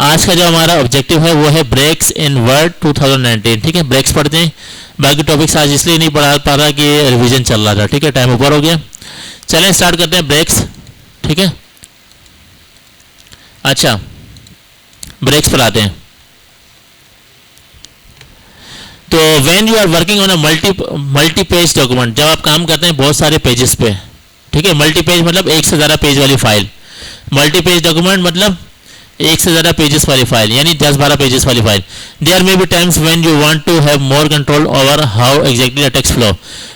आज का जो हमारा ऑब्जेक्टिव है वो है ब्रेक्स इन वर्ड 2019। ठीक है, ब्रेक्स पढ़ते हैं। बाकी टॉपिक्स आज इसलिए नहीं पढ़ा पा रहा कि रिवीजन चल रहा था। ठीक है, टाइम ऊपर हो गया। चलें स्टार्ट करते हैं ब्रेक्स। ठीक है, अच्छा ब्रेक्स पर आते हैं। तो when you are working on a multi page document, जब आप काम करते हैं बहुत सारे पेजेस पे। ठीक है, मल्टी पेज मतलब एक से ज़्यादा पेज वाली फाइल। मल्टी पेज डॉक्यूमेंट मतलब एक से ज़्यादा पेजेस वाली फाइल, यानी 10-12 पेजेस वाली file. There may be times when you want to have more control over how exactly the text flow.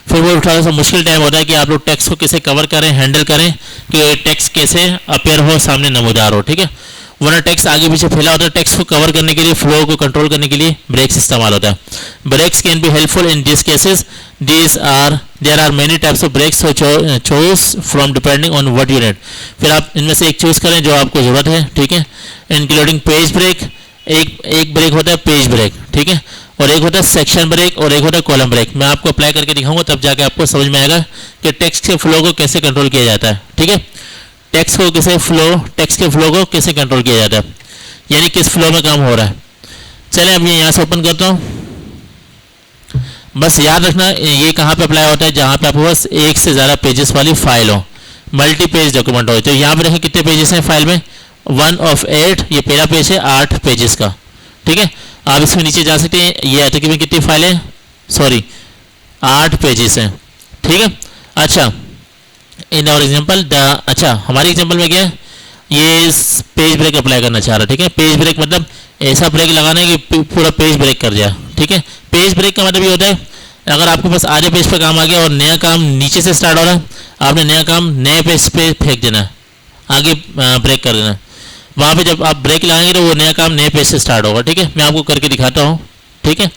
फिर वो थोड़ा सा मुश्किल टाइम होता है कि आप लोग टेक्स्ट को कैसे कवर करें, हैंडल करें कि टेक्स्ट कैसे अपेयर हो, सामने नमूदार हो। ठीक है, वरना टेक्स्ट आगे पीछे फैला होता है। टेक्स्ट को कवर करने के लिए, फ्लो को कंट्रोल करने के लिए ब्रेक्स इस्तेमाल होता है। Breaks can be helpful in this cases. There are many types of breaks, so choose from depending on what you need. फिर आप इनमें से एक चूज करें जो आपको जरूरत है। ठीक है, इंक्लूडिंग पेज ब्रेक, एक ब्रेक होता है पेज ब्रेक। ठीक है, और एक होता है सेक्शन ब्रेक और एक होता है कॉलम ब्रेक। मैं आपको अप्लाई करके दिखाऊंगा, तब जाके आपको समझ में आएगा कि टेक्स्ट के फ्लो को कैसे कंट्रोल किया जाता है। ठीक है, टेक्स्ट के फ्लो को कैसे कंट्रोल किया जाता है, यानी किस फ्लो में काम हो रहा है। चलें अब ये यहाँ से ओपन करता हूँ। बस याद रखना ये कहाँ पे अप्लाई होता है, जहाँ पे आपके पास एक से ज़्यादा पेजेस वाली फाइल हो, मल्टी पेज डॉक्यूमेंट हो। तो यहाँ पे देखें कितने पेजेस हैं फाइल में, 1 of 8। ये पहला पेज है 8 पेजेस का। ठीक है, आप इसमें नीचे जा सकते हैं। ये तकरीबन कितनी फाइलें, सॉरी 8 पेजेस हैं। ठीक है, अच्छा इन और एग्जाम्पल अच्छा हमारे एग्जाम्पल में क्या है, ये पेज ब्रेक अप्लाई करना चाह रहा है। ठीक है, पेज ब्रेक मतलब ऐसा ब्रेक लगाना है कि पूरा पेज ब्रेक कर जाए। ठीक है, पेज ब्रेक का मतलब ये होता है अगर आपके पास आधे पेज पर काम आ गया और नया काम नीचे से स्टार्ट हो रहा है, आपने नया काम नए पेज पे फेंक देना है, आगे ब्रेक कर देना है। वहाँ पे जब आप ब्रेक लगाएंगे तो वो नया काम नए पेज से स्टार्ट होगा। ठीक है, मैं आपको करके दिखाता हूँ। ठीक है,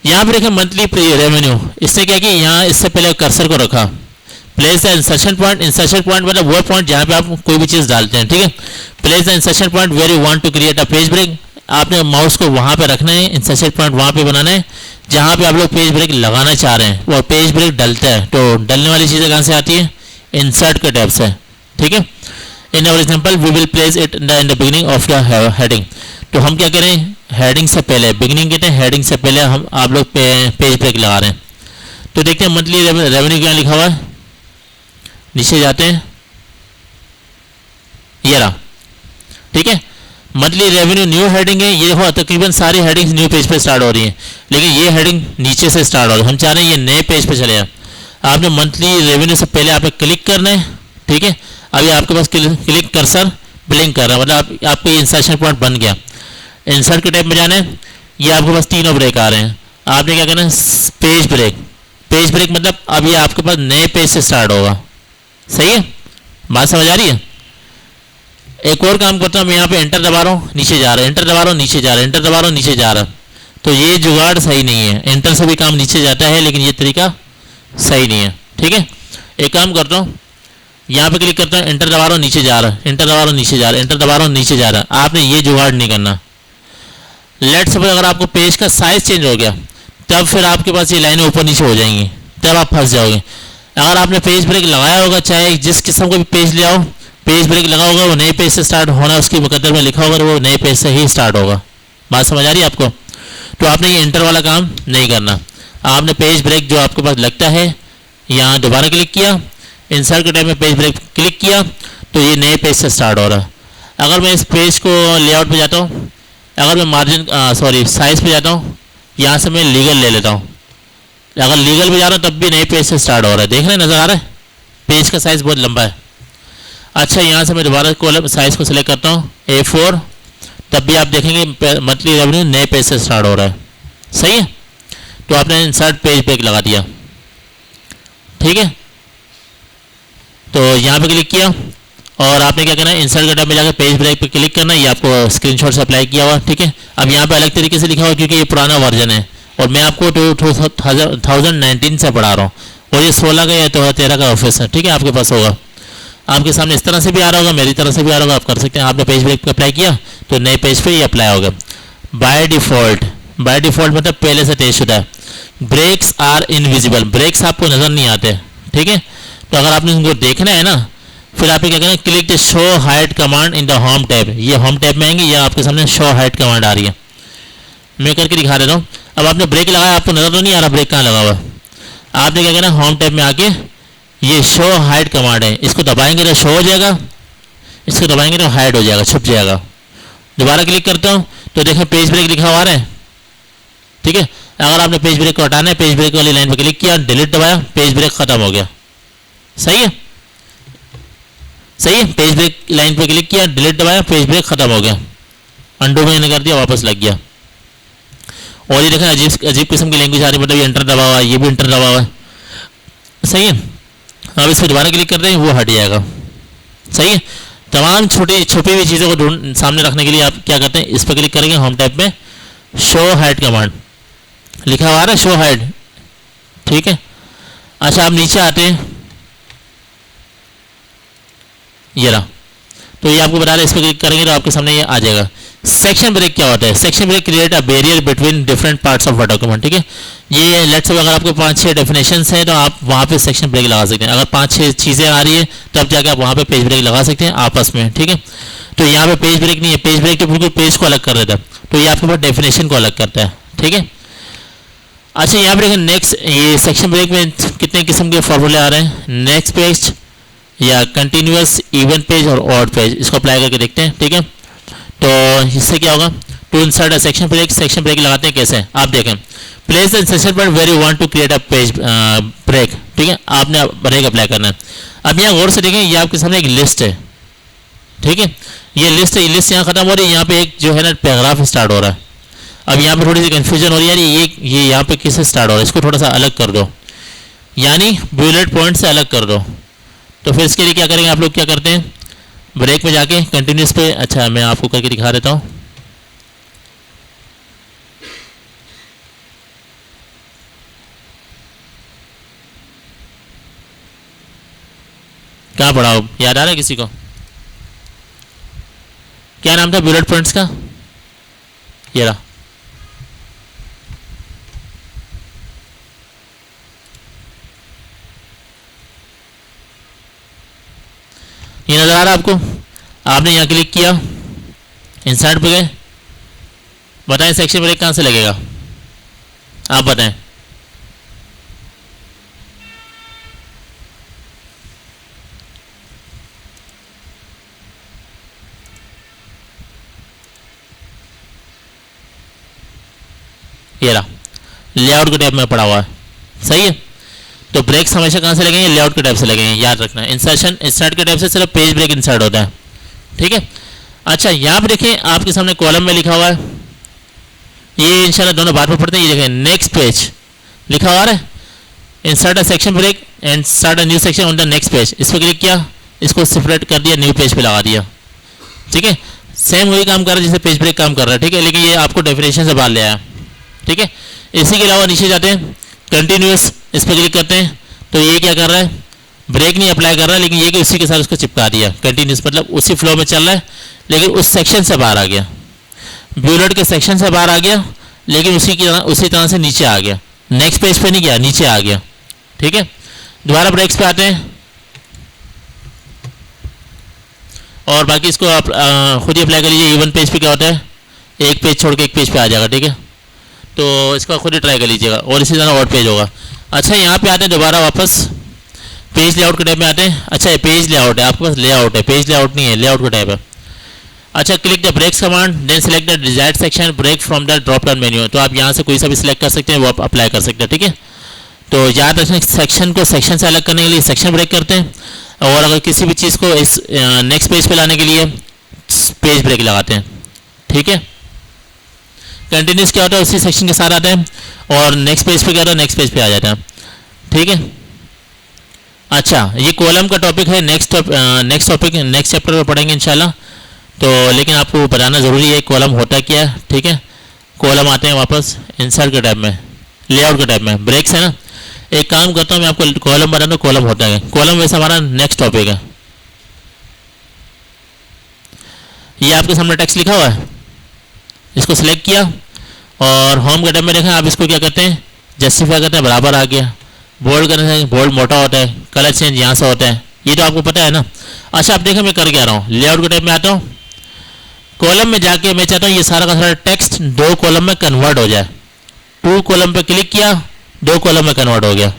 यहाँ पे देखें मंथली रेवेन्यू। इससे क्या कि यहाँ इससे पहले कर्सर को रखा, place the insertion point. Insertion point मतलब वो पॉइंट जहाँ पे आप कोई भी चीज़ डालते हैं। ठीक है, place the insertion point where you want to create a page break. आपने माउस को वहाँ पे रखना है, इंसर्शन पॉइंट वहाँ पे बनाना है जहाँ पे आप लोग पेज ब्रेक लगाना चाह रहे हैं। और पेज ब्रेक डलता है तो डलने वाली चीज़ें कहाँ से आती है, इंसर्ट के टैब से। ठीक है, in our example we will place it in the beginning of the heading. तो हम क्या करें, हेडिंग से पहले, बिगिनिंग कहते हैं, हेडिंग से पहले हम आप लोग पेज ब्रेक लगा रहे हैं। तो देखते हैं मंथली रेवेन्यू क्या लिखा हुआ है। नीचे जाते हैं, ये रहा। ठीक है, मंथली रेवेन्यू न्यू हेडिंग है। ये देखो तकरीबन सारी हेडिंग्स न्यू पेज पे स्टार्ट हो रही हैं, लेकिन ये हेडिंग नीचे से स्टार्ट हो रही है। हम चाह रहे हैं ये नए पेज पे चले जाए। आपने मंथली रेवेन्यू से पहले आपने क्लिक करना है। ठीक है, अभी आपके पास क्लिक कर्सर ब्लिंक कर रहा है, मतलब आपको ये इंसर्शन पॉइंट बन गया। इंसर्ट के टाइप में जाना है। ये आपके पास तीनों ब्रेक आ रहे हैं। आपने क्या करना है, पेज ब्रेक। पेज ब्रेक मतलब अब ये आपके पास नए पेज से स्टार्ट होगा। सही है, बात समझ आ रही है। एक और काम करता हूँ, मैं यहाँ पे एंटर दबा रहा हूँ, नीचे जा रहा है, एंटर दबा रहा हूँ, नीचे जा रहा है, एंटर दबा रहा हूँ, नीचे जा रहा है। तो ये जुगाड़ सही नहीं है। एंटर से भी काम नीचे जाता है, लेकिन ये तरीका सही नहीं है। ठीक है, एक काम करता हूँ, यहाँ पे क्लिक करता हूँ, एंटर दबा रहा हूँ, नीचे जा रहा है, एंटर दबा रहा हूँ, नीचे जा रहा है, एंटर दबा रहा हूँ, नीचे जा रहा है। आपने ये जुगाड़ नहीं करना। लेट सपोज अगर आपको पेज का साइज चेंज हो गया, तब फिर आपके पास ये लाइनें ऊपर नीचे हो जाएंगी, तब आप फंस जाओगे। अगर आपने पेज ब्रेक लगाया होगा, चाहे जिस किस्म को भी पेज ले आओ, पेज ब्रेक लगा होगा, वो नए पेज से स्टार्ट होना, उसके मुकद्दर में लिखा होगा वो नए पेज से ही स्टार्ट होगा। बात समझ आ रही है आपको। तो आपने ये एंटर वाला काम नहीं करना। आपने पेज ब्रेक जो आपके पास लगता है, यहाँ दोबारा क्लिक किया, इंसर्ट के टाइम में पेज ब्रेक क्लिक किया, तो ये नए पेज से स्टार्ट हो रहा है। अगर मैं इस पेज को लेआउट पे जाता हूँ, अगर मैं मार्जिन साइज पे जाता हूँ, यहाँ से मैं लीगल ले लेता हूँ। अगर लीगल पे जा रहा हूँ तब भी नए पेज से स्टार्ट हो रहा है। देख रहे हैं, नज़र आ रहा है, पेज का साइज़ बहुत लंबा है। अच्छा, यहाँ से मैं दोबारा कॉलम साइज़ को सिलेक्ट करता हूँ A4, तब भी आप देखेंगे मंथली रेवेन्यू नए पेज से स्टार्ट हो रहा है। सही है, तो आपने इंसर्ट पेज ब्रेक लगा दिया। ठीक है, तो यहाँ पे क्लिक किया और आपने क्या करना है, इंसर्ट के टैब में जाकर पेज ब्रेक पे क्लिक करना है। ये आपको स्क्रीनशॉट से अप्लाई किया हुआ। ठीक है, अब यहाँ पे अलग तरीके से लिखा हुआ क्योंकि ये पुराना वर्जन है और मैं आपको 2019 से पढ़ा रहा हूँ, और ये 16 का या 13 का ऑफिस है। ठीक है, आपके पास होगा, आपके सामने इस तरह से भी आ रहा होगा, मेरी तरह से भी आ रहा होगा, आप कर सकते हैं। आपने पेज ब्रेक पे अप्लाई किया तो नए पेज पे ये अप्लाई होगा। बाय डिफ़ॉल्ट मतलब पहले से तयशुदा है। ब्रेक्स आर इनविजिबल, ब्रेक्स आपको नज़र नहीं आते। ठीक है, तो अगर आपने उनको देखना है ना, फिर आप क्या करें, click the show height command in the home tab. ये होम टैब में आएंगे, ये आपके सामने शो हाइट कमांड आ रही है, मैं करके दिखा देता हूँ। अब आपने ब्रेक लगाया, आपको नजर तो नहीं आ रहा ब्रेक कहाँ लगा हुआ। आपने क्या करना, होम टैब में आके ये शो हाइट कमांड है, इसको दबाएंगे तो शो हो जाएगा, इसको दबाएंगे तो हाइड हो जाएगा, छुप जाएगा। दोबारा क्लिक करता हूँ तो देखें पेज ब्रेक लिखा हुआ है, ठीक है। अगर आपने पेज ब्रेक को हटाना है, पेज ब्रेक वाली लाइन पर क्लिक किया, डिलीट दबाया, पेज ब्रेक खत्म हो गया। सही है, सही है। पेज ब्रेक लाइन पर क्लिक किया, डिलीट दबाया, पेज ब्रेक खत्म हो गया। अंडू मैंने कर दिया, वापस लग गया। और ये देखें अजीब अजीब किस्म की लैंग्वेज आ रही है, मतलब ये एंटर दबा हुआ है, ये भी एंटर दबा हुआ है। सही है। अब इस पर दोबारा क्लिक करते हैं, वो हट जाएगा। सही है। तमाम छोटी छुपी हुई चीज़ों को ढूंढ सामने रखने के लिए आप क्या करते हैं, इस पर क्लिक करेंगे, होम टैब में शो हाइड कमांड लिखा हुआ है, शो हाइड, ठीक है। अच्छा, आप नीचे आते हैं, ये रहा, तो ये आपको बता रहा है, इस पर क्लिक करेंगे तो आपके सामने ये आ जाएगा। सेक्शन ब्रेक क्या होता है? Section break create a barrier between different parts of a document, ठीक है। ये लेट्स से अगर आपको 5-6 डेफिनेशंस हैं तो आप वहाँ पे सेक्शन ब्रेक लगा सकते हैं। अगर 5-6 चीज़ें आ रही है तब जाके आप वहाँ पे पेज ब्रेक लगा सकते हैं आपस में, ठीक है। तो यहाँ पे पेज ब्रेक नहीं है, पेज ब्रेक तो बिल्कुल पेज को अलग कर देता है, तो ये आपके पास डेफिनेशन को अलग करता है, ठीक है। अच्छा, यहाँ पे देखिए नेक्स्ट, ये सेक्शन ब्रेक में कितने किस्म के फॉर्मूले आ रहे हैं, नेक्स्ट पेज या कंटिन्यूअस, इवन पेज और ऑड पेज। इसको अप्लाई करके देखते हैं, ठीक है। तो इससे क्या होगा, to insert a section break, section break लगाते हैं कैसे, आप देखें, place the insertion point where you want to create a page break, ठीक है। आपने ब्रेक अप्लाई करना है। अब यहाँ गौर से देखें, ये आपके सामने एक लिस्ट है, ठीक है। ये लिस्ट है, ये लिस्ट यहाँ खत्म हो रही है, यहाँ पे एक जो है ना पैराग्राफ स्टार्ट हो रहा है। अब यहाँ पे थोड़ी सी कंफ्यूजन हो रही है, ये यहाँ पे किससे स्टार्ट हो रहा है, इसको थोड़ा सा अलग कर दो, यानी बुलेट पॉइंट से अलग कर दो। तो फिर इसके लिए क्या करेंगे आप लोग, क्या करते हैं, ब्रेक में जाके कंटिन्यूस पे, अच्छा मैं आपको करके दिखा देता हूँ। कहाँ पढ़ा हो, याद आ रहा है किसी को? क्या नाम था बुलेट पॉइंट्स का? ये रहा, ये नजर आ रहा है आपको? आपने यहाँ क्लिक किया, इंसर्ट पे गए, बताएं सेक्शन ब्रेक कहाँ से लगेगा, आप बताएं। ये रहा, लेआउट के टैब में पड़ा हुआ है, सही है। तो ब्रेक्स हमेशा कहाँ से लगेंगे, लेआउट के टैब से लगेंगे, याद रखना। इंसर्शन इंसर्ट के टैब से सिर्फ पेज ब्रेक इंसर्ट होता है, ठीक है। अच्छा, यहाँ पे देखें आपके सामने कॉलम में लिखा हुआ है, ये इंशाल्लाह दोनों बात में पढ़ते हैं। ये देखें नेक्स्ट पेज लिखा हुआ है, insert a section break and start a new section on the next page. इस पर क्लिक किया, इसको सेपरेट कर दिया, न्यू पेज पे लगा दिया, ठीक है। सेम वही काम कर रहा है जैसे पेज ब्रेक काम कर रहा है, ठीक है, लेकिन ये आपको डेफिनेशन से बाहर ले आया, ठीक है। इसी के अलावा नीचे जाते हैं, कंटिन्यूअस, इस पर क्लिक करते हैं, तो ये क्या कर रहा है, ब्रेक नहीं अप्लाई कर रहा है, लेकिन ये कि उसी के साथ उसको चिपका दिया। कंटिन्यूअस मतलब उसी फ्लो में चल रहा है, लेकिन उस सेक्शन से बाहर आ गया, ब्यूलेट के सेक्शन से बाहर आ गया, लेकिन उसी तरह से नीचे आ गया, नेक्स्ट पेज पे नहीं गया, नीचे आ गया, ठीक है। दोबारा ब्रेक्स पे आते हैं और बाकी इसको आप खुद ही अप्लाई कर लीजिए। इवन पेज पे क्या होता है, एक पेज छोड़ के एक पेज पे आ जाएगा, ठीक है। तो इसका खुद ही ट्राई कर लीजिएगा, और इसी तरह और पेज होगा। अच्छा, यहाँ पे आते हैं दोबारा वापस, पेज लेआउट के टैब में आते हैं। अच्छा, ये पेज लेआउट है, आपके पास लेआउट है, पेज लेआउट नहीं है, लेआउट का टैब है। अच्छा, click the breaks command, then select the desired section break from the drop down menu. तो आप यहाँ से कोई सा भी सिलेक्ट कर सकते हैं, वो आप अप्लाई कर सकते हैं, ठीक है। तो याद रखना, सेक्शन को सेक्शन से अलग करने के लिए सेक्शन ब्रेक करते हैं, और अगर किसी भी चीज़ को इस नेक्स्ट पेज पे लाने के लिए पेज ब्रेक लगाते हैं, ठीक है। कंटिन्यूस क्या होता है, उसी सेक्शन के साथ आता है, और नेक्स्ट पेज पे क्या होता है, नेक्स्ट पेज पे आ जाता है, ठीक है। अच्छा, ये कॉलम का टॉपिक है, नेक्स्ट टॉपिक नेक्स्ट चैप्टर में पढ़ेंगे इंशाल्लाह। तो लेकिन आपको बताना ज़रूरी है कॉलम होता क्या है, ठीक है। कॉलम आते हैं वापस इंसर्ट के टैब में, लेआउट के टैब में, ब्रेक्स है ना। एक काम करता हूँ मैं, आपको कॉलम बता दूँ, कॉलम होता है, कॉलम वैसे हमारा नेक्स्ट टॉपिक है। ये आपके सामने टेक्स्ट लिखा हुआ है, इसको सिलेक्ट किया और होम के टैब में देखा, आप इसको क्या करते हैं, जस्टिफाई करते हैं, बराबर आ गया। बोल्ड करने से बोल्ड मोटा होता है, कलर चेंज यहाँ से होता है, ये तो आपको पता है ना। अच्छा आप देखो मैं कर क्या रहा हूँ, लेआउट के टाइप में आता हूँ, कॉलम में जाके मैं चाहता हूँ ये सारा का सारा टेक्स्ट 2 कॉलम में कन्वर्ट हो जाए। 2 कॉलम पे क्लिक किया, 2 कॉलम में कन्वर्ट हो गया।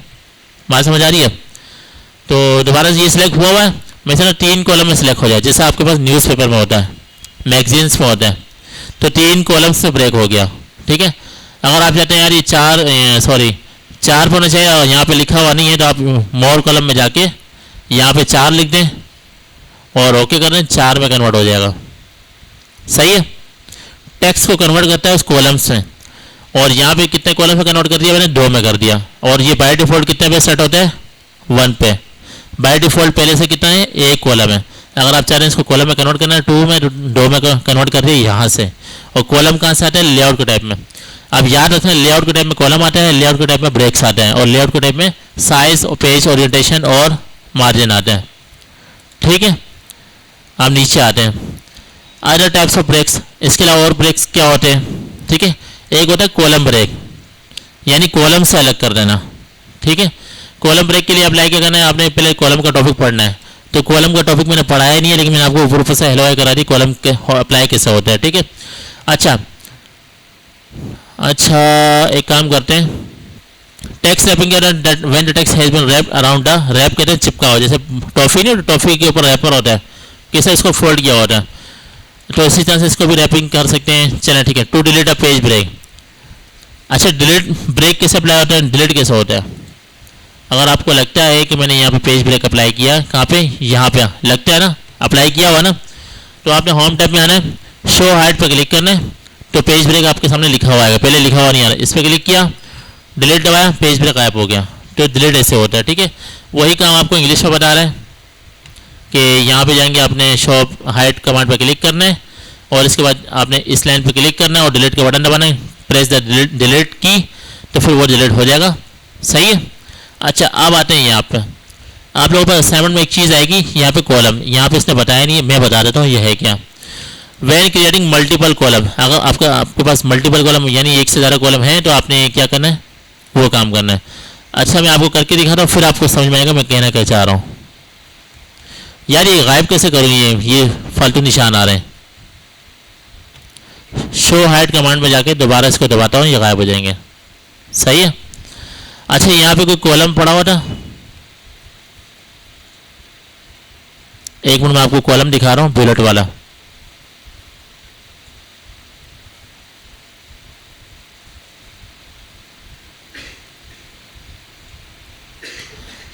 बात समझ आ रही है? तो दोबारा से ये सिलेक्ट हुआ है, मैं चाहता हूँ 3 कॉलम में सिलेक्ट हो जाए, जैसे आपके पास न्यूज़पेपर में होता है, मैगजीन्स में होता है। तो 3 कॉलम से ब्रेक हो गया। ठीक है, अगर आप चाहते हैं यार ये 4 पे होना चाहिए और यहाँ पे लिखा हुआ नहीं है, तो आप मोर कॉलम में जाके यहाँ पे 4 लिख दें और ओके कर दें, 4 में कन्वर्ट हो जाएगा। सही है, टेक्स्ट को कन्वर्ट करता है उस कॉलम्स में। और यहाँ पे कितने कॉलम में कन्वर्ट कर दिया मैंने, 2 में कर दिया। और ये बाय डिफॉल्ट कितने पे सेट होता है, 1 पे। बाय डिफॉल्ट पहले से कितना है, 1 कॉलम है। अगर आप चाह रहे हैं इसको कॉलम में कन्वर्ट करना है 2 में, 2 में कन्वर्ट कर दिए यहाँ से। और कॉलम कहाँ से आता है, लेआउट के टाइप में। अब याद रखना, लेआउट के टाइप में कॉलम आता है, लेआउट के टाइप में ब्रेक्स आते हैं, और लेआउट के टाइप में साइज और पेज ओरिएंटेशन और मार्जिन आते हैं। ठीक है, अब नीचे आते हैं अदर टाइप्स ऑफ ब्रेक्स। इसके अलावा और ब्रेक्स क्या होते हैं? ठीक है, एक होता है कॉलम ब्रेक, यानी कॉलम से अलग कर देना। ठीक है, कॉलम ब्रेक के लिए अप्लाई क्या करना है, आपने पहले कॉलम का टॉपिक पढ़ना है। तो कॉलम का टॉपिक मैंने पढ़ाया नहीं है, लेकिन मैंने आपको ऊपर ऊपर से हेलो करा दी कॉलम के अप्लाई कैसे होता है। ठीक है, अच्छा एक काम करते हैं, text wrapping when the text has been wrapped around the, wrap कहते हैं चिपका हो, जैसे टॉफी नहीं, टॉफी के ऊपर रैपर होता है, कैसे इसको फोल्ड किया होता है, तो इसी तरह से इसको भी रैपिंग कर सकते हैं। चलें ठीक है, to delete a page break. अच्छा डिलीट ब्रेक कैसे अप्लाई होता है, डिलीट कैसे होता है? अगर आपको लगता है कि मैंने यहाँ पे पेज ब्रेक अप्लाई किया, कहाँ पे, यहाँ पे लगता है ना अप्लाई किया हुआ ना, तो आपने होम टैब में आना है, शो हाइड पर क्लिक करना है, तो पेज ब्रेक आपके सामने लिखा हुआ आएगा, पहले लिखा हुआ नहीं आ रहा, इस पर क्लिक किया, डिलीट दबाया, पेज ब्रेक गायब हो गया। तो डिलीट ऐसे होता है। ठीक है, वही काम आपको इंग्लिश में बता रहा है कि यहाँ पे जाएंगे, आपने शो हाइड कमांड पर क्लिक करना है, और इसके बाद आपने इस लाइन पर क्लिक करना है और डिलीट का बटन दबाना है, प्रेस द डिलीट की, तो फिर वो डिलीट हो जाएगा। सही है, अच्छा अब आते हैं यहाँ पे, आप लोगों पर असाइनमेंट में एक चीज़ आएगी, यहाँ पे कॉलम, यहाँ पे इसने बताया नहीं है, मैं बता देता हूँ ये है क्या। वैन क्रिएटिंग मल्टीपल कॉलम, अगर आपके पास मल्टीपल कॉलम यानी एक से ज़्यादा कॉलम है, तो आपने क्या करना है, वो काम करना है। अच्छा मैं आपको करके दिखाता हूँ, फिर आपको समझ में आएगा मैं कहना क्या चाह रहा हूँ। यार ये गायब कैसे करूँ, ये फालतू निशान आ रहे हैं। शो हाइड कमांड में जाके दोबारा इसको दबाता हूँ, ये गायब हो जाएंगे। सही है, अच्छा यहाँ पे कोई कॉलम पड़ा हुआ था, एक मिनट मैं आपको कॉलम दिखा रहा हूँ, बुलेट वाला।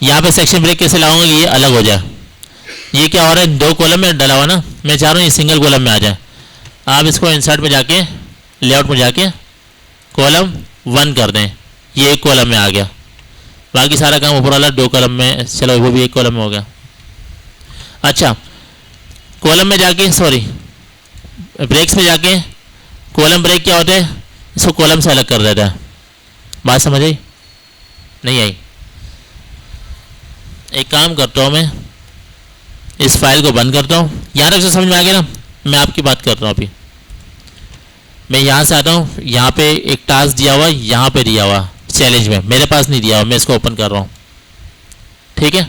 यहाँ पे सेक्शन ब्रेक कैसे लाऊंगा, ये अलग हो जाए। ये क्या हो रहा है, 2 कॉलम में डला हुआ ना, मैं चाह रहा हूँ ये सिंगल कॉलम में आ जाए। आप इसको इंसर्ट में जाके, लेआउट में जाके कॉलम 1 कर दें, ये 1 कॉलम में आ गया। बाकी सारा काम ऊपर वाला 2 कॉलम में, चलो वो भी 1 कॉलम में हो गया। अच्छा कॉलम में जाके, सॉरी ब्रेक्स में जाके, कॉलम ब्रेक क्या होता है, इसको कॉलम से अलग कर देता है। बात समझ आई, नहीं आई? एक काम करता हूँ, मैं इस फाइल को बंद करता हूँ। यहाँ तक से समझ में आ गया ना, मैं आपकी बात कर रहा हूँ। अभी मैं यहाँ से आता हूँ, यहाँ पे एक टास्क दिया हुआ, यहाँ पे दिया हुआ चैलेंज में, मेरे पास नहीं दिया हुआ, मैं इसको ओपन कर रहा हूँ। ठीक है,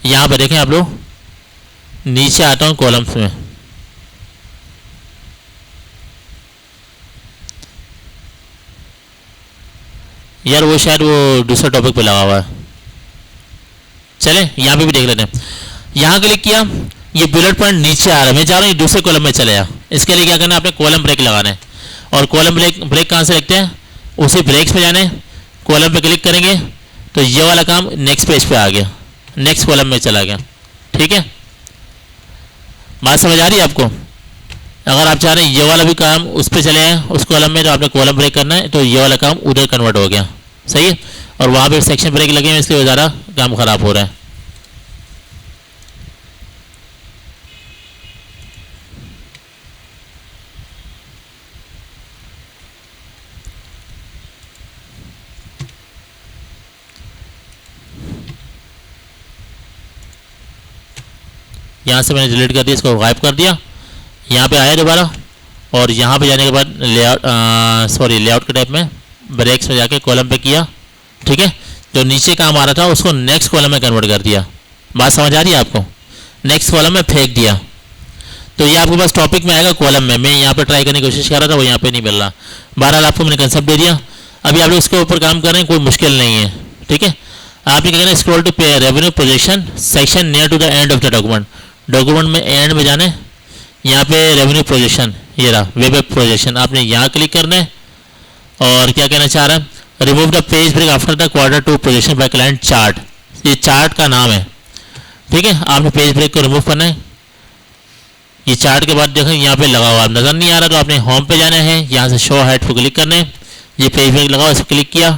यहाँ पे देखें आप लोग, नीचे आता हूँ कॉलम्स में, यार वो शायद वो दूसरा टॉपिक पे लगा हुआ है। चले यहाँ पे भी देख लेते हैं। यहाँ क्लिक किया, ये बुलेट पॉइंट नीचे आ रहा है, मैं चाह रहा हूँ ये दूसरे कॉलम में चले जा। इसके लिए क्या करना है, आपने कॉलम ब्रेक लगाना है। और कॉलम ब्रेक कहाँ से लगते हैं, उसी ब्रेक्स पे जाना है, कॉलम पे क्लिक करेंगे तो ये वाला काम नेक्स्ट पेज पे आ गया, नेक्स्ट कॉलम में चला गया। ठीक है, बात समझ आ रही है आपको? अगर आप चाह रहे हैं ये वाला भी काम उस पर चले आए उस कॉलम में, तो आपने कॉलम ब्रेक करना है, तो ये वाला काम उधर कन्वर्ट हो गया। सही है, और वहाँ पे सेक्शन ब्रेक लगे हैं, इसलिए ज़्यादा काम ख़राब हो रहा है। यहाँ से मैंने डिलीट कर दिया, इसको गायब कर दिया। यहाँ पे आया दोबारा, और यहाँ पे जाने के बाद लेआउट के टाइप में ब्रेक्स में जाके कॉलम पे किया। ठीक है, जो नीचे काम आ रहा था उसको नेक्स्ट कॉलम में कन्वर्ट कर दिया। बात समझ आ रही है आपको? नेक्स्ट कॉलम में फेंक दिया। तो ये आपके पास टॉपिक में आएगा कॉलम में। मैं यहाँ पे ट्राई करने की कोशिश कर रहा था, वो यहाँ पे नहीं मिल रहा। बहरहाल आपको मैंने कंसेप्ट दे दिया। अभी आप लोग इसके ऊपर काम कर रहे हैं, कोई मुश्किल नहीं है, ठीक है। आपने क्या करना है, scroll to revenue projection section near to the end of the document. Document में एंड में जाने, यहाँ पे रेवेन्यू प्रोजेक्शन, ये रहा वेब प्रोजेक्शन, आपने यहाँ क्लिक करना है। और क्या कहना चाह रहा है, remove the page break after the quarter two projection by client chart. ये चार्ट का नाम है, ठीक है। आपने पेज ब्रेक को रिमूव करना है। ये चार्ट के बाद देखें यहाँ पे लगा हुआ नजर नहीं आ रहा, तो आपने होम पे जाना है, यहाँ से शो हेड पर क्लिक करना है। ये पेज ब्रेक लगा हुआ, इस पर क्लिक किया,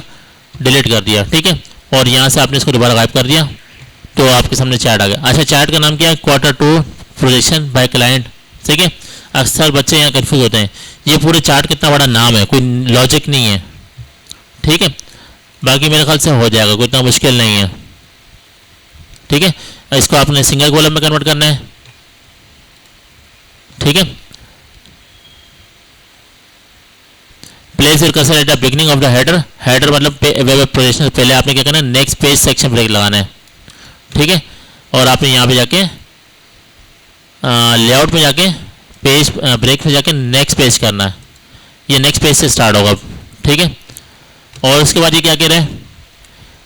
डिलीट कर दिया, ठीक है। और यहाँ से आपने इसको दोबारा गायब कर दिया, तो आपके सामने चार्ट आ गया। अच्छा, चार्ट का नाम क्या है, quarter two projection by client, ठीक है। अक्सर बच्चे यहाँ कंफ्यूज होते हैं, ये पूरे चार्ट कितना बड़ा नाम है, कोई लॉजिक नहीं है, ठीक है। बाकी मेरे ख्याल से हो जाएगा, कोई इतना मुश्किल नहीं है, ठीक है। इसको आपने सिंगल कॉलम में कन्वर्ट करना है, ठीक है। Place your cursor at the beginning of the header. Header मतलब वेब प्रोजेक्शन, पहले आपने क्या करना है, नेक्स्ट पेज सेक्शन ब्रेक लगाना है, ठीक है। और आपने यहाँ पे जाके लेआउट में जाके पेज ब्रेक में जाके नेक्स्ट पेज करना है। ये नेक्स्ट पेज से स्टार्ट होगा, ठीक है। और उसके बाद ये क्या कह रहे हैं,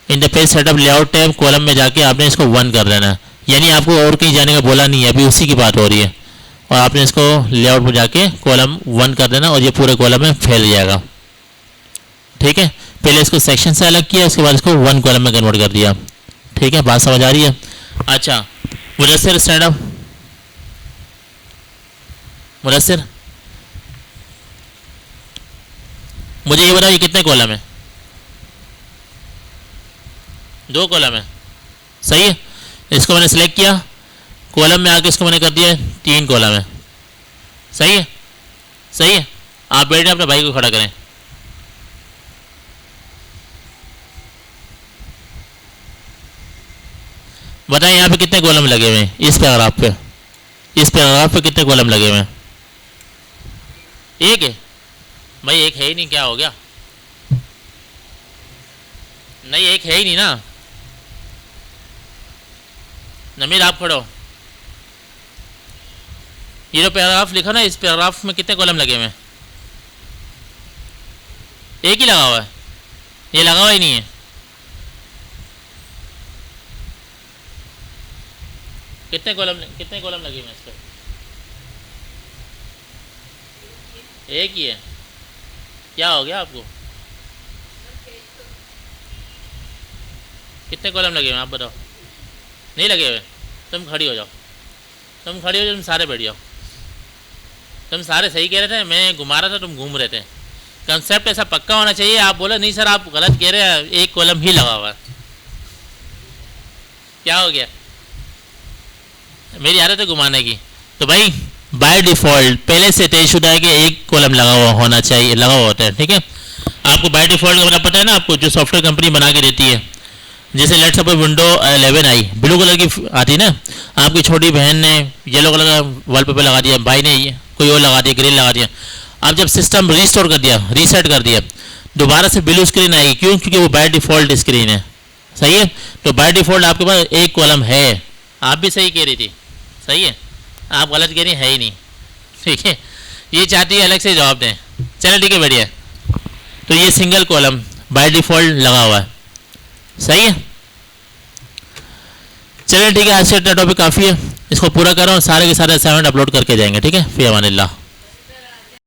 in the page setup layout tab column में जाके आपने इसको 1 कर देना है। यानी आपको और कहीं जाने का बोला नहीं है, अभी उसी की बात हो रही है। और आपने इसको लेआउट में जाके कॉलम 1 कर देना, और ये पूरे कॉलम में फैल जाएगा, ठीक है। पहले इसको सेक्शन से अलग किया, उसके बाद इसको 1 कॉलम में कन्वर्ट कर दिया, ठीक है। बात समझ आ रही है? अच्छा, मुदस्सिर स्टैंड अप। मुदस्सिर, मुझे ये बताओ, ये कितने कॉलम है? 2 कॉलम है, सही है। इसको मैंने सिलेक्ट किया, कॉलम में आके इसको मैंने कर दिया 3 कॉलम है, सही है, सही है। आप बैठे अपने भाई को खड़ा करें। बताएं यहाँ पे कितने कॉलम लगे हुए हैं, इस पैराग्राफ पे, इस पैराग्राफ पे कितने कॉलम लगे हुए हैं? 1 है भाई, 1 है ही नहीं, क्या हो गया? नहीं, 1 है ही नहीं ना। नमीर आप खड़ो, ये जो पैराग्राफ लिखा ना, इस पैराग्राफ में कितने कॉलम लगे हुए हैं? 1 ही लगा हुआ है, ये लगा हुआ ही नहीं है। कितने कॉलम लगे हुए हैं इस पर? 1 ही है, क्या हो गया आपको? कितने कॉलम लगे हुए हैं आप बताओ? नहीं लगे हुए? तुम खड़ी हो जाओ, तुम खड़ी हो जाओ, तुम सारे बैठ जाओ। तुम सारे सही कह रहे थे, मैं घुमा रहा था, तुम घूम रहे थे। कंसेप्ट ऐसा पक्का होना चाहिए। आप बोलो नहीं सर आप गलत कह रहे हैं, 1 कॉलम ही लगा हुआ है। क्या हो गया? मेरी आदत है घुमाने की। तो भाई बाय डिफ़ॉल्ट पहले से तयशुदा है कि 1 कॉलम लगा हुआ होना चाहिए, लगा हुआ होता है, ठीक है। आपको बाय डिफ़ॉल्ट का पता है ना, आपको जो सॉफ्टवेयर कंपनी बना के देती है, जैसे let's suppose window 11 I, blue colour की आती है ना, आपकी छोटी बहन ने येलो कलर का वॉलपेपर लगा दिया, भाई ने कोई और लगा दिया, ग्रीन लगा दिया। आप जब सिस्टम रीस्टोर कर दिया, रीसेट कर दिया, दोबारा से ब्लू स्क्रीन आएगी, क्यों? क्योंकि वो बाय डिफ़ॉल्ट स्क्रीन है, सही है। तो बाय डिफ़ॉल्ट आपके पास 1 कॉलम है। आप भी सही कह रही थी, सही है, आप गलत कह रही है ही नहीं, ठीक है। ये चाहती है अलग से जवाब दें, चलो ठीक है, बढ़िया। तो ये सिंगल कॉलम बाय डिफ़ॉल्ट लगा हुआ है, सही है। चलिए ठीक है, आज से टॉपिक काफ़ी है, इसको पूरा करो और सारे के सारे असाइनमेंट अपलोड करके जाएंगे, ठीक है। फ़ी अमानिल्लाह।